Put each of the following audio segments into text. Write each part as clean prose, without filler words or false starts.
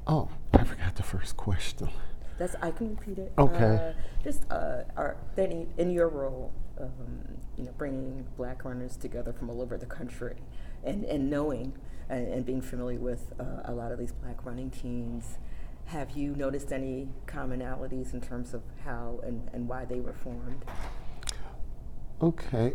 Oh, I forgot the first question. I can repeat it. Okay. Are there any, in your role, bringing Black runners together from all over the country, and knowing and being familiar with a lot of these Black running teams, have you noticed any commonalities in terms of how and why they were formed? Okay.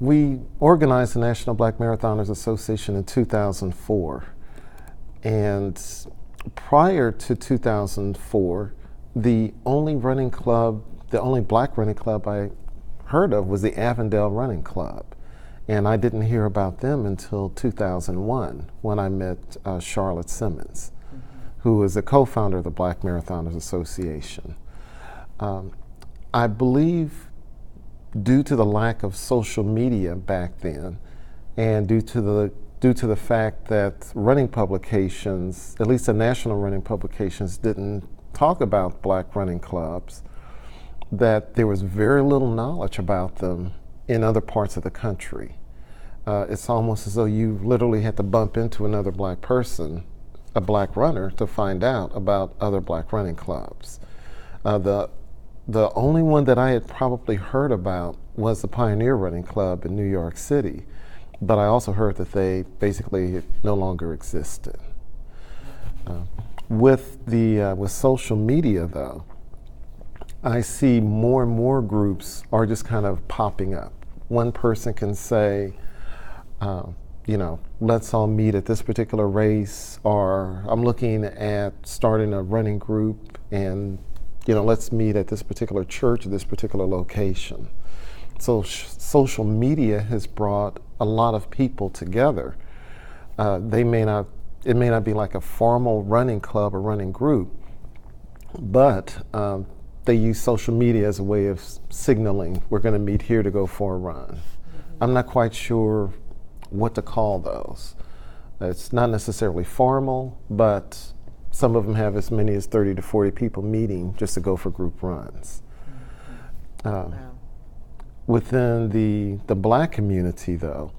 We organized the National Black Marathoners Association in 2004. And prior to 2004, the only black running club I heard of was the Avondale Running Club. And I didn't hear about them until 2001 when I met Charlotte Simmons, who is the co founder of the Black Marathoners Association. Um, I believe due to the lack of social media back then, and due to the fact that running publications, at least the national running publications, didn't talk about black running clubs, that there was very little knowledge about them in other parts of the country. It's almost as though you literally had to bump into another black person, a black runner, to find out about other black running clubs. The only one that I had probably heard about was the Pioneer Running Club in New York City, but I also heard that they basically no longer existed. With social media, though, I see more and more groups are just kind of popping up. One person can say, let's all meet at this particular race, or I'm looking at starting a running group, and let's meet at this particular church, this particular location. So social media has brought a lot of people together. It may not be like a formal running club or running group, but they use social media as a way of signaling, we're going to meet here to go for a run. I'm not quite sure what to call those. It's not necessarily formal, but some of them have as many as 30 to 40 people meeting just to go for group runs. Wow. Within the black community, though,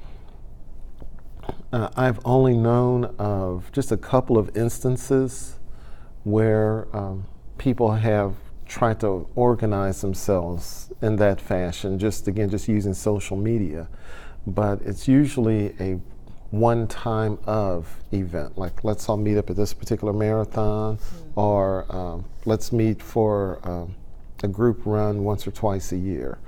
I've only known of just a couple of instances where people have tried to organize themselves in that fashion, just using social media. But it's usually a one time of event, like let's all meet up at this particular marathon, or let's meet for a group run once or twice a year.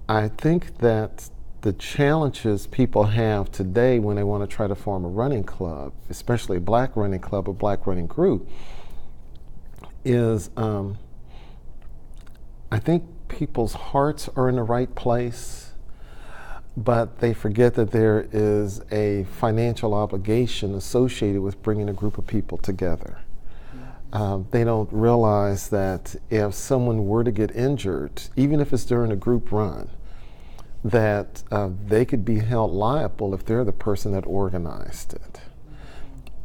I think that the challenges people have today when they want to try to form a running club, especially a black running club, a black running group, is I think people's hearts are in the right place, but they forget that there is a financial obligation associated with bringing a group of people together. They don't realize that if someone were to get injured, even if it's during a group run, that they could be held liable if they're the person that organized it.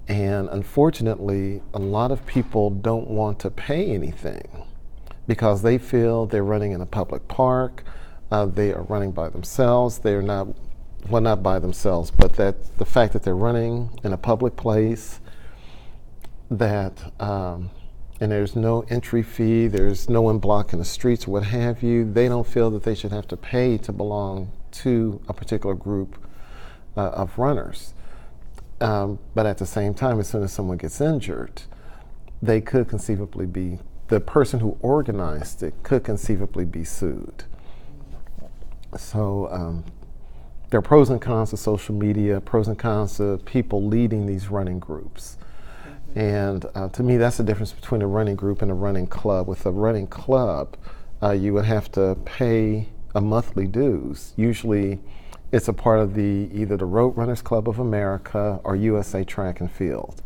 And unfortunately, a lot of people don't want to pay anything because they feel they're running in a public park, they are running by themselves, they're not, well, not by themselves, but that the fact that they're running in a public place, that and there's no entry fee, there's no one blocking the streets or what have you, they don't feel that they should have to pay to belong to a particular group of runners. But at the same time, as soon as someone gets injured, they could conceivably be, the person who organized it could conceivably be sued. So there are pros and cons to social media, pros and cons to people leading these running groups. And to me, that's the difference between a running group and a running club. With a running club, you would have to pay a monthly dues. Usually, it's a part of either the Road Runners Club of America or USA Track and Field.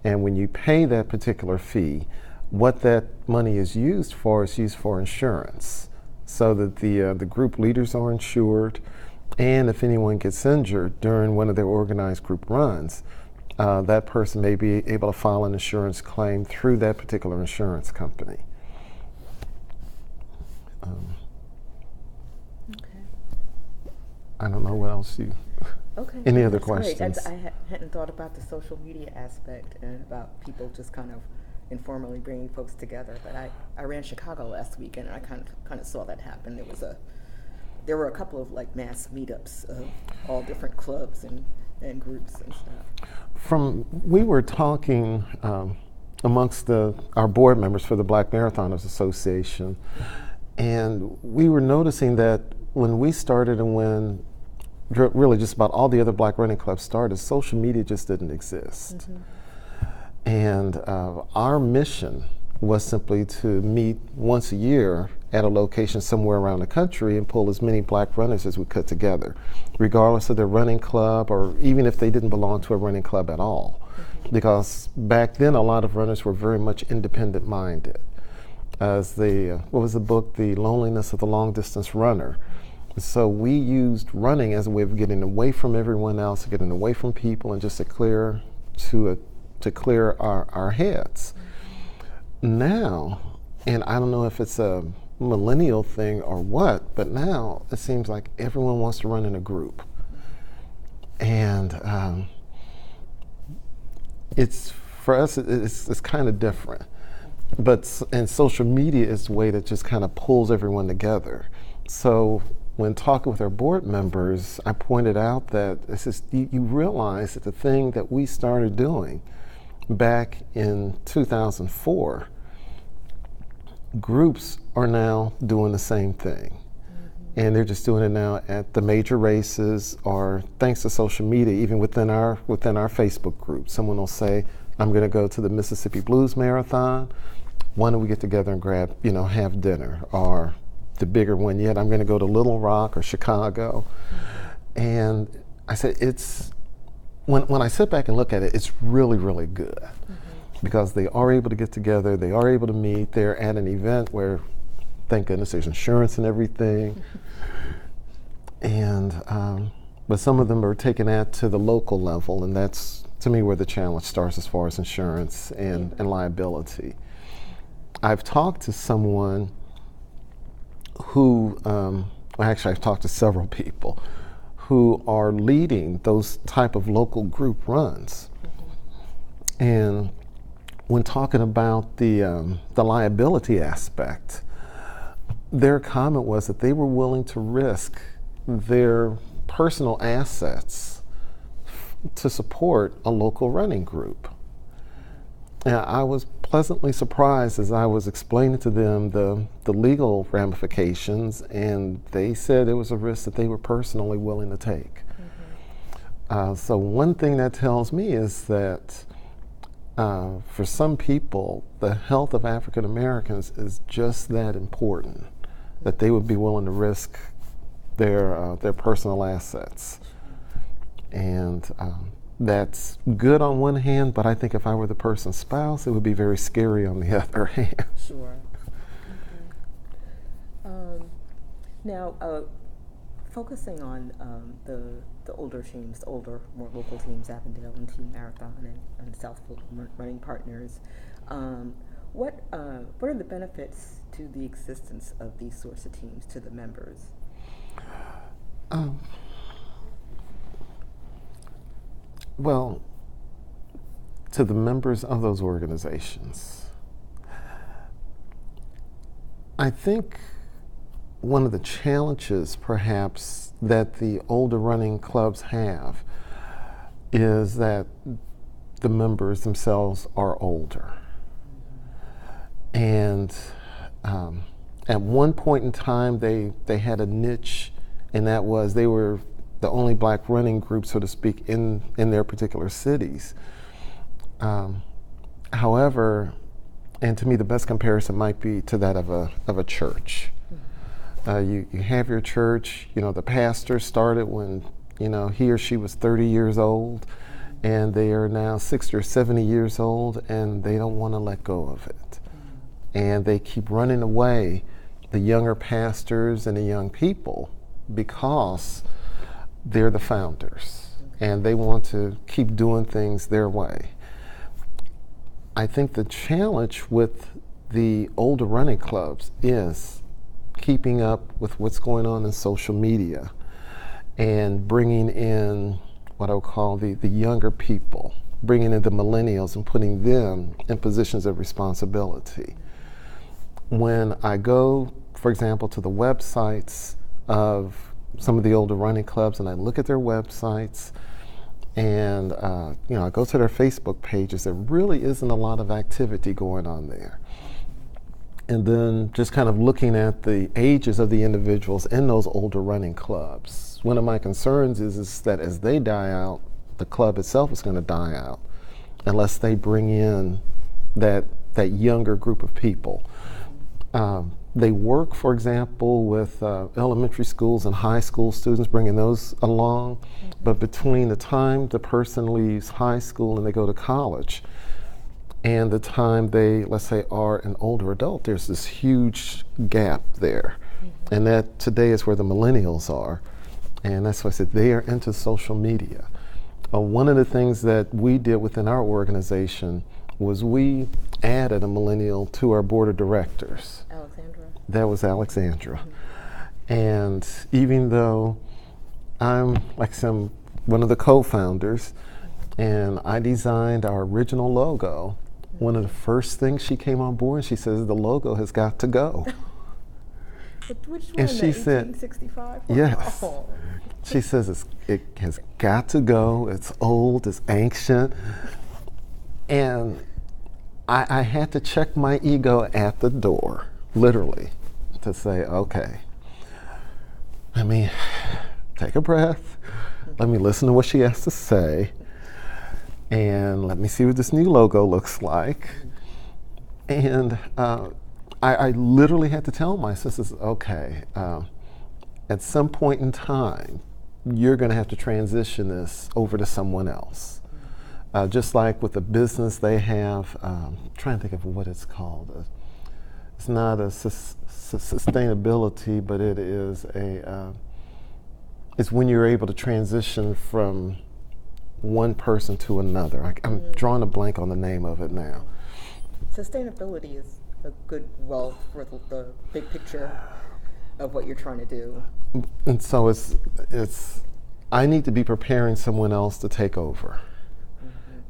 And when you pay that particular fee, what that money is used for insurance, so that the group leaders are insured, and if anyone gets injured during one of their organized group runs, that person may be able to file an insurance claim through that particular insurance company. I don't know what else you. Okay. Any other That's great. questions? I hadn't thought about the social media aspect and about people just kind of informally bringing folks together. But I ran Chicago last weekend, and I kind of saw that happen. There were a couple of like mass meetups of all different clubs and groups and stuff. We were talking amongst our board members for the Black Marathoners Association, and we were noticing that when we started and when really just about all the other Black running clubs started, social media just didn't exist. Mm-hmm. And our mission was simply to meet once a year at a location somewhere around the country and pull as many Black runners as we could together, regardless of their running club or even if they didn't belong to a running club at all. Mm-hmm. Because back then a lot of runners were very much independent minded. As what was the book, The Loneliness of the Long Distance Runner. So we used running as a way of getting away from everyone else, getting away from people, and just to clear our heads. Now, and I don't know if it's a millennial thing or what, but now it seems like everyone wants to run in a group. And for us, it's kind of different. And social media is the way that just kind of pulls everyone together. So when talking with our board members, I pointed out that you realize that the thing that we started doing back in 2004, groups are now doing the same thing. Mm-hmm. And they're just doing it now at the major races, or thanks to social media, even within our Facebook group. Someone will say, I'm going to go to the Mississippi Blues Marathon. Why don't we get together and grab, have dinner? Or the bigger one yet, I'm going to go to Little Rock or Chicago. Mm-hmm. And I said, when I sit back and look at it, it's really, really good. Mm-hmm. Because they are able to get together, they are able to meet, they're at an event where, thank goodness, there's insurance and everything. And, but some of them are taking that to the local level, and that's, to me, where the challenge starts as far as insurance and liability. I've talked to someone who, actually I've talked to several people who are leading those type of local group runs. Mm-hmm. And when talking about the liability aspect, their comment was that they were willing to risk their personal assets to support a local running group. And I was pleasantly surprised as I was explaining to them the legal ramifications, and they said it was a risk that they were personally willing to take. Mm-hmm. So one thing that tells me is that for some people, the health of African Americans is just that important, that they would be willing to risk their personal assets. And that's good on one hand, but I think if I were the person's spouse, it would be very scary on the other hand. Sure. Mm-hmm. Now, focusing on the older teams, more local teams, Avondale and Team Marathon and Southfield Running Partners, what are the benefits to the existence of these sorts of teams to the members? Well, to the members of those organizations, I think one of the challenges perhaps that the older running clubs have is that the members themselves are older. And at one point in time, they had a niche, and that was they were the only Black running group, so to speak, in their particular cities. However, and to me the best comparison might be to that of a church. You have your church, the pastor started when he or she was 30 years old, and they are now 60 or 70 years old, and they don't want to let go of it. And they keep running away, the younger pastors and the young people, because they're the founders, and they want to keep doing things their way. I think the challenge with the older running clubs is keeping up with what's going on in social media and bringing in what I would call the younger people, bringing in the millennials and putting them in positions of responsibility. When I go, for example, to the websites of some of the older running clubs and I look at their websites and I go to their Facebook pages, there really isn't a lot of activity going on there. And then just kind of looking at the ages of the individuals in those older running clubs. One of my concerns is that as they die out, the club itself is going to die out unless they bring in that younger group of people. They work, for example, with elementary schools and high school students, bringing those along. But between the time the person leaves high school and they go to college and the time they, let's say, are an older adult, there's this huge gap there. And that today is where the millennials are. And that's why I said they are into social media. One of the things that we did within our organization was we added a millennial to our board of directors. Alexandra? That was Alexandra. And even though I'm one of the co-founders and I designed our original logo, one of the first things she came on board, she says, the logo has got to go. Which one? And she said, 1865? yes. Oh. She says it has got to go. It's old, it's ancient. And I had to check my ego at the door, literally, to say, okay, let me take a breath. Let me listen to what she has to say. And let me see what this new logo looks like. And I literally had to tell my sisters, okay, at some point in time, you're going to have to transition this over to someone else. Just like with the business they have, trying to think of what it's called. It's not a sustainability, but it is it's when you're able to transition from one person to another. I'm drawing a blank on the name of it now. Sustainability is a good for the big picture of what you're trying to do. And so it's I need to be preparing someone else to take over.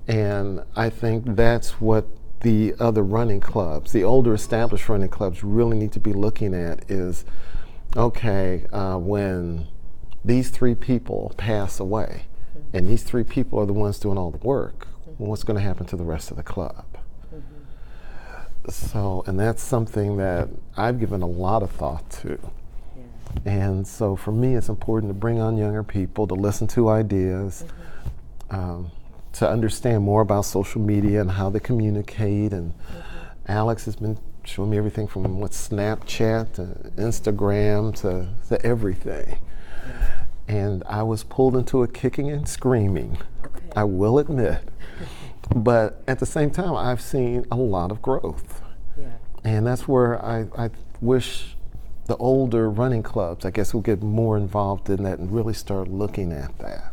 And I think that's what the other running clubs, the older established running clubs, really need to be looking at is, okay, when these three people pass away, and these three people are the ones doing all the work, well, what's going to happen to the rest of the club? So, and that's something that I've given a lot of thought to. And so for me, it's important to bring on younger people, to listen to ideas, to understand more about social media and how they communicate. And Alex has been showing me everything from Snapchat to Instagram to everything. And I was pulled into it kicking and screaming, I will admit. But at the same time, I've seen a lot of growth. And that's where I wish the older running clubs, I guess, will get more involved in that and really start looking at that.